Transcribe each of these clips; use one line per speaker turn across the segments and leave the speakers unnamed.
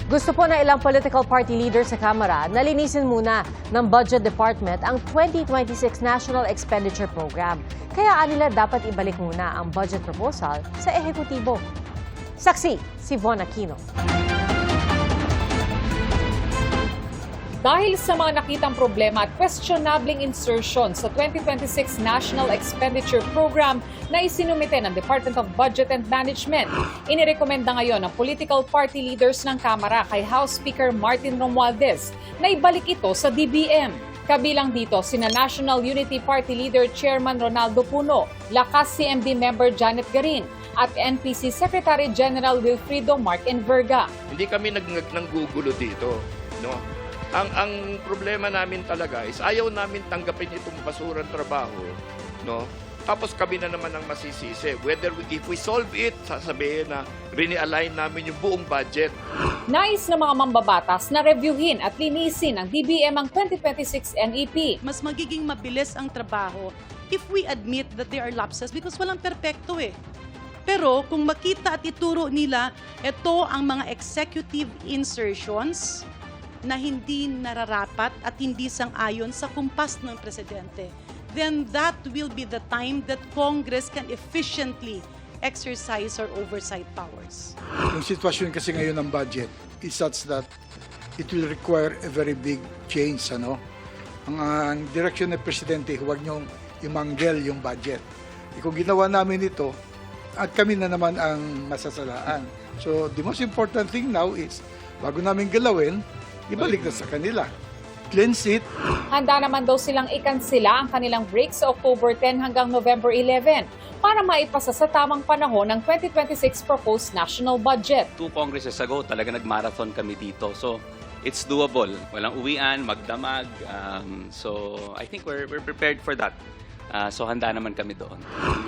Gusto po na ilang political party leaders sa Kamara na linisin muna ng Budget Department ang 2026 National Expenditure Program. Kaya anila dapat ibalik muna ang budget proposal sa ehekutibo. Saksi, si Von Aquino.
Dahil sa mga nakitang problema at questionabling insertion sa 2026 National Expenditure Program na isinumite ng Department of Budget and Management, inirekomenda ngayon ng political party leaders ng Kamara kay House Speaker Martin Romualdez na ibalik ito sa DBM. Kabilang dito sina National Unity Party Leader Chairman Ronaldo Puno, Lakas CMD member Janet Garin, at NPC Secretary General Wilfrido Mark Enverga.
Hindi kami nanggugulo dito, no? Ang problema namin talaga is ayaw namin tanggapin itong basurang trabaho, no? Tapos kami na naman ang masisisi. If we solve it, sasabihin na rini-align namin yung buong budget.
Nais ng mga mambabatas na reviewin at linisin ng DBM ang 2026 NEP.
Mas magiging mabilis ang trabaho if we admit that there are lapses because walang perpekto eh. Pero kung makita at ituro nila, ito ang mga executive insertions na hindi nararapat at hindi sang-ayon sa kumpas ng presidente, then that will be the time that Congress can efficiently exercise our oversight powers.
Yung sitwasyon kasi ngayon ng budget is such that it will require a very big change. Ang direksyon ng presidente, huwag niyong imanggel yung budget. Kung ginawa namin ito, at kami na naman ang masasalaan. So the most important thing now is, bago namin galawin, ibalik na sa kanila. Cleanse it.
Handa naman daw silang ikansila ang kanilang break sa October 10 hanggang November 11 para maipasa sa tamang panahon ng 2026 proposed national budget.
2 Congresses ago, talaga nag-marathon kami dito. So, it's doable. Walang uwian, magdamag. So, I think we're prepared for that. So, handa naman kami doon.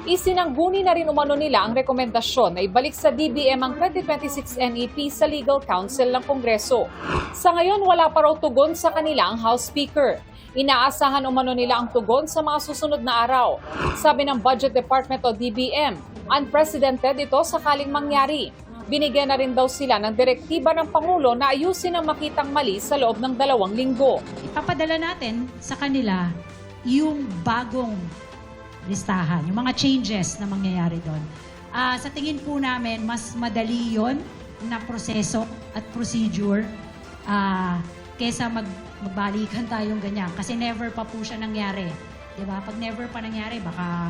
Isinangguni na rin umano nila ang rekomendasyon na ibalik sa DBM ang 2026 NEP sa Legal Council ng Kongreso. Sa ngayon, wala pa raw tugon sa kanila ang House Speaker. Inaasahan umano nila ang tugon sa mga susunod na araw. Sabi ng Budget Department o DBM, unprecedented ito sakaling mangyari. Binigyan na rin daw sila ng direktiba ng Pangulo na ayusin ang makitang mali sa loob ng 2 linggo.
Ipapadala natin sa kanila yung bagong listahan, yung mga changes na mangyayari doon. Sa tingin po namin, mas madali yon na proseso at procedure kesa magbalikan tayong ganyan. Kasi never pa po siya nangyari. Diba? Pag never pa nangyari, baka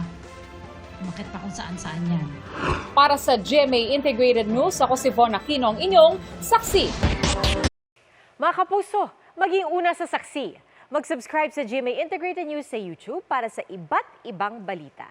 umakit pa kung saan-saan yan.
Para sa GMA Integrated News, ako si Von Aquino, ang inyong saksi.
Mga kapuso, maging una sa saksi. Mag-subscribe sa GMA Integrated News sa YouTube para sa iba't ibang balita.